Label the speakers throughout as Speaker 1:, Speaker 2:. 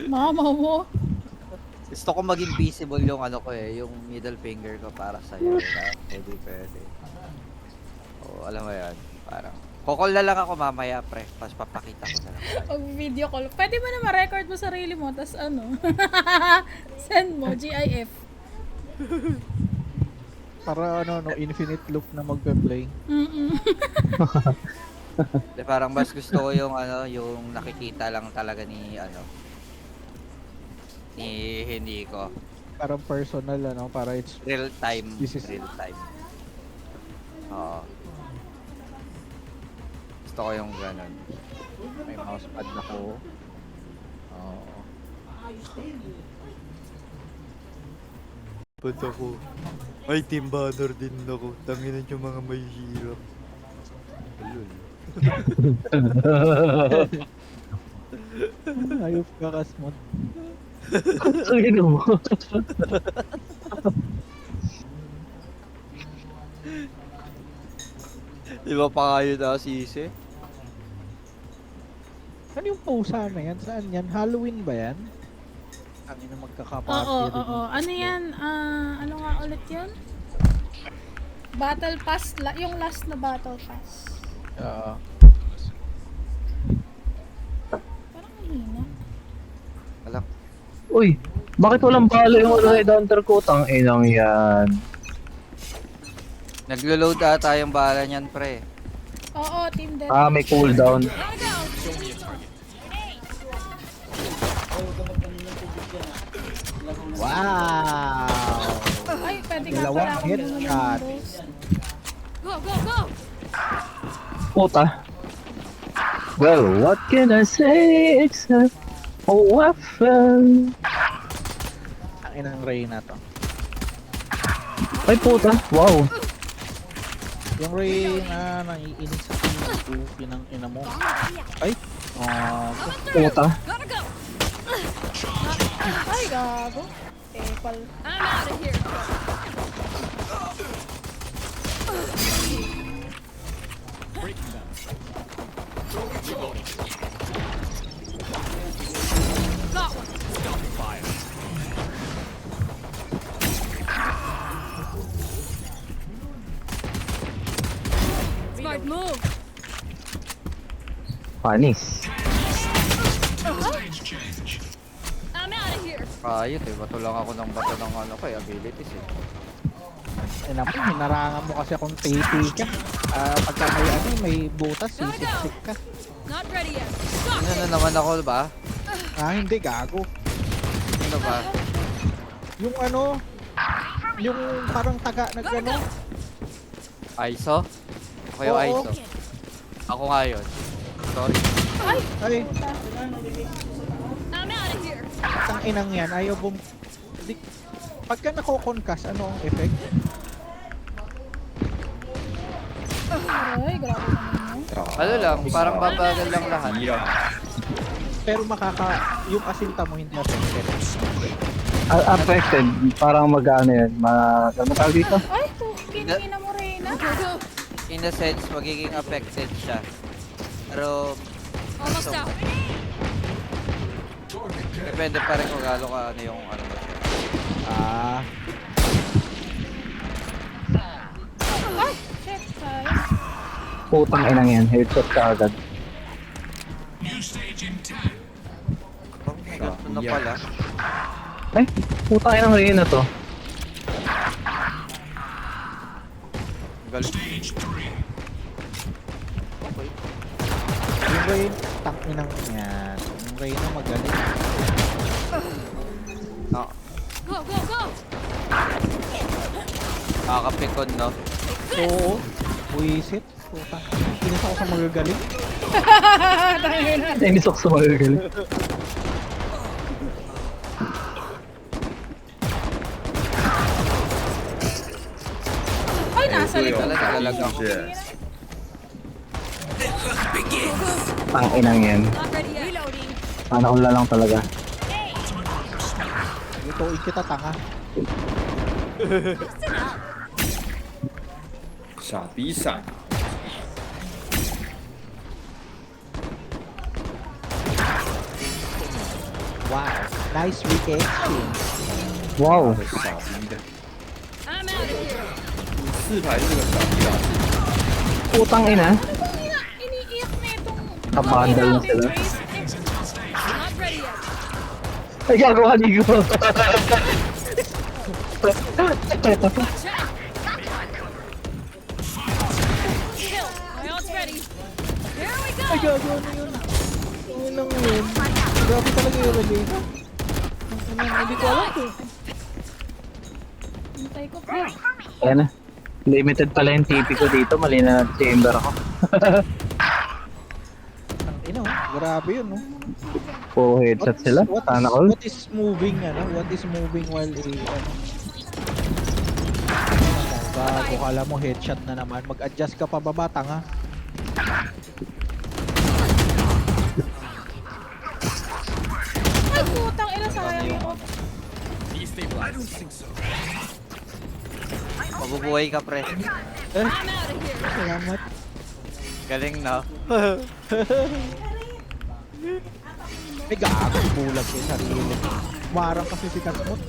Speaker 1: Mama mo.
Speaker 2: Gusto ko maging visible yung ano ko eh, yung middle finger ko para sa'yo. Pwede, pwede. Oo, alam mo yan. Parang, kukol na lang ako mamaya, pre. Tapos papakita ko na lang sa'yo.
Speaker 1: Pag video call. Pwede mo na ma-record mo sarili mo, tas ano. Send mo, GIF.
Speaker 3: Para ano, no, infinite loop na magpe-play.
Speaker 2: De, parang mas gusto ko yung ano, yung nakikita lang talaga ni ano, ni hindi ko.
Speaker 3: Parang personal, ano, para it's...
Speaker 2: Real time.
Speaker 3: This is-
Speaker 2: Real time. Oo. Gusto ko yung ganun.
Speaker 3: May mousepad na ko. Oo.
Speaker 2: Ba't ako? Ay, team banner din ako. Tanginan yung mga may hirap. Ayun.
Speaker 3: Ayop ka, Kasmod.
Speaker 4: Sabihin mo.
Speaker 2: Di ba pa kayo na sisi?
Speaker 3: Ano yung pusa na yan? Saan yan? Halloween ba yan? Ang ina magkakaparty
Speaker 1: Oo,
Speaker 3: rin.
Speaker 1: oo. Ano yan? Ano nga ulit yun? Battle Pass. Yung last na Battle Pass.
Speaker 3: Oo.
Speaker 1: Parang mahina.
Speaker 2: Alam.
Speaker 4: Uy, bakit walang bala yung ano headhunter ko? Tang inang yan.
Speaker 2: Naglo-load ata yung bala niyan, pre.
Speaker 1: Oo, Team Death.
Speaker 4: Ah, may cooldown.
Speaker 3: Wow!
Speaker 1: Ay, pwede nga
Speaker 3: Dalawang
Speaker 1: pala akong
Speaker 3: headshot.
Speaker 1: Windows.
Speaker 4: Puta. Well, what can I say except oh, I fell.
Speaker 3: Ang inang Reyna to.
Speaker 4: Ay puta, wow.
Speaker 3: Yung Reyna nangiinig sa pinang ina mo. Ay!
Speaker 4: Puta.
Speaker 1: Ay, gago. Epal.
Speaker 5: Smart move.
Speaker 4: Panis.
Speaker 5: I'm out of here.
Speaker 2: Ayot eh, bato lang ako ng bato ng ano ko eh, abilities eh.
Speaker 3: Ina mo, hinarangan mo kasi akong TP ka. Pagka may ano, may butas, sisip-sip ka.
Speaker 5: Not ready yet.
Speaker 2: Ano na naman ako ba?
Speaker 3: Hindi, gago.
Speaker 2: Ano ba?
Speaker 3: Yung ano, yung parang taga na gano.
Speaker 2: ISO? Ako yung
Speaker 3: Oo.
Speaker 2: ISO. Ako nga yun. Sorry.
Speaker 3: Ay,
Speaker 5: I'm out of here.
Speaker 3: tang inang yan, ayaw bum... Di, pagka nako-concuss, ano ang effect?
Speaker 1: Ay, grabe naman yun.
Speaker 2: Ano lang, parang babagal lang lahat.
Speaker 3: Pero yung asinta mo hindi affected.
Speaker 4: Affected, parang mag-ano yan, ano tawag dito?
Speaker 1: Ay, kinina mo Reyna.
Speaker 2: In a sense, magiging affected siya. Pero,
Speaker 5: Almost out.
Speaker 2: depende pa rin kung gaano ka ano yung ano ba siya.
Speaker 1: Ay, shit. Sayang.
Speaker 4: Putang inang yan, headshot ka agad.
Speaker 2: Oh, ganito na pala.
Speaker 4: Ay, putang inang rin na to.
Speaker 2: Galing.
Speaker 3: Yung Rain, tang inang yan. Yung Rain na magaling.
Speaker 2: No,
Speaker 5: Go, go, go.
Speaker 2: nakakapikon, no?
Speaker 3: Oo, buwisit. Puta, inis ako sa magagaling.
Speaker 4: Inis ako sa magagaling.
Speaker 1: Ay, nasa likod ka.
Speaker 2: Talagang.
Speaker 4: Tang inang yan.
Speaker 5: Not ready yet. Reloading.
Speaker 4: Panahon na lang talaga.
Speaker 3: Lutuin kita, tanga.
Speaker 6: Sabi-sabi.
Speaker 3: Wow. Nice weekend exchange.
Speaker 4: Wow.
Speaker 6: 这傻逼的，
Speaker 5: I'm out of here.
Speaker 6: 四排是个傻逼老师。
Speaker 4: Putang ina.
Speaker 1: Iniiyak na itong...
Speaker 4: Kabandal na sila.
Speaker 5: Not ready yet.
Speaker 4: Ay, gagawa ni ko.
Speaker 5: Kill. My ult's ready. Here we go.
Speaker 3: Ay, gagawa na yun. Ano lang yun? Grabe talaga yung relate. Hindi ko alam eh.
Speaker 1: Hintay ko pa.
Speaker 4: Ayan na. Limited pala yung TP ko dito. Mali na chamber ako.
Speaker 3: Ang ina, oh. Grabe yun, no?
Speaker 4: Puro headshot sila. Sana all.
Speaker 3: What is moving, ano? What is moving while ano? Bago kala mo headshot na naman. Mag-adjust ka pa baba, tanga.
Speaker 1: Ay, putang ina, sayang yung off.
Speaker 2: Mabubuhay ka, pre.
Speaker 5: I'm out of here.
Speaker 3: Salamat.
Speaker 2: Galing na.
Speaker 3: May gago, bulag ko yung sarili. Marang kasi si Kasmot.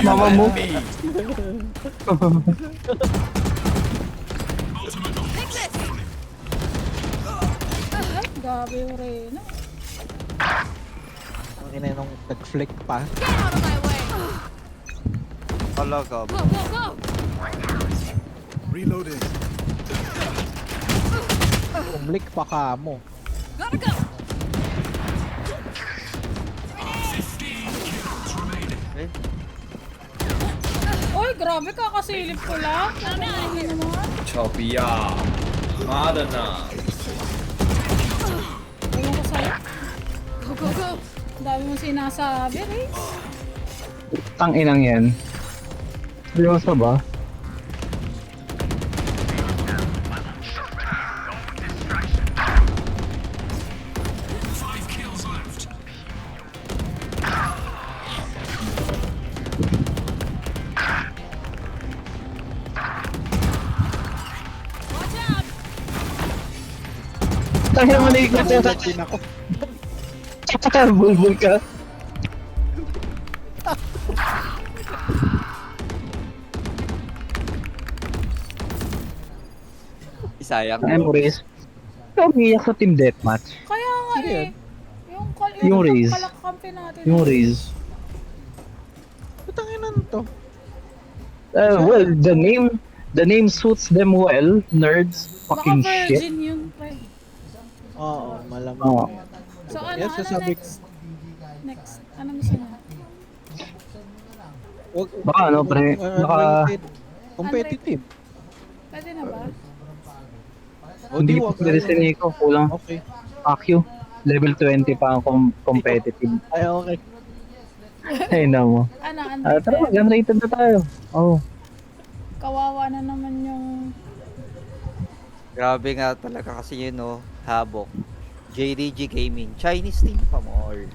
Speaker 4: Mama mo.
Speaker 5: Take this.
Speaker 1: Ay, gabi yung Reyna.
Speaker 3: Ang ina nung nag-flick pa.
Speaker 5: Get out of my way.
Speaker 2: Talaga.
Speaker 5: Go, go, go.
Speaker 3: Umlik pa ka mo.
Speaker 5: Gotta go.
Speaker 2: Eh,
Speaker 1: Uy, grabe kakasilip ko lang. Ano naman?
Speaker 6: 臭逼啊！妈的呢！
Speaker 1: Ewan ko sa'yo.
Speaker 5: Go, go, go.
Speaker 1: Ang dami mong sinasabi, Ray.
Speaker 4: Tang inang yan. Seryoso ba?
Speaker 5: Watch out.
Speaker 4: Tangin mo na ikot na
Speaker 3: Nagulat din ako.
Speaker 4: bulbul ka.
Speaker 2: Isayang.
Speaker 4: Memories. Ikaw umiyak sa team deathmatch.
Speaker 1: Kaya nga
Speaker 3: Sino
Speaker 1: eh.
Speaker 3: yun?
Speaker 4: Yung Raze.
Speaker 1: kalakakampi natin.
Speaker 4: Yung Riz.
Speaker 3: Putang ina to.
Speaker 4: Well, the name suits them well. Nerds.
Speaker 1: Baka
Speaker 4: Fucking shit.
Speaker 1: virgin yun, pre.
Speaker 3: Oo, malamang.
Speaker 4: Oo.
Speaker 1: So ano,
Speaker 3: Yes,
Speaker 1: ano
Speaker 3: sasabi-
Speaker 1: next? Next. Ano gusto niya?
Speaker 4: Baka ano, pre, baka-
Speaker 3: Competitive.
Speaker 1: Pwede na ba?
Speaker 3: O,
Speaker 4: Hindi
Speaker 3: di,
Speaker 4: pa
Speaker 3: wag
Speaker 4: pwede
Speaker 3: na.
Speaker 4: si Nico. Kulang.
Speaker 3: Okay.
Speaker 4: Fuck you. Level 20 pa ang competitive.
Speaker 3: Ay, okay.
Speaker 4: Ay, na mo.
Speaker 1: Ano,
Speaker 4: Tara, mag-unrated na tayo. Oh.
Speaker 1: Kawawa na naman yung...
Speaker 2: Grabe nga talaga kasi yun, no. Habok. JDG Gaming. Chinese team pa more.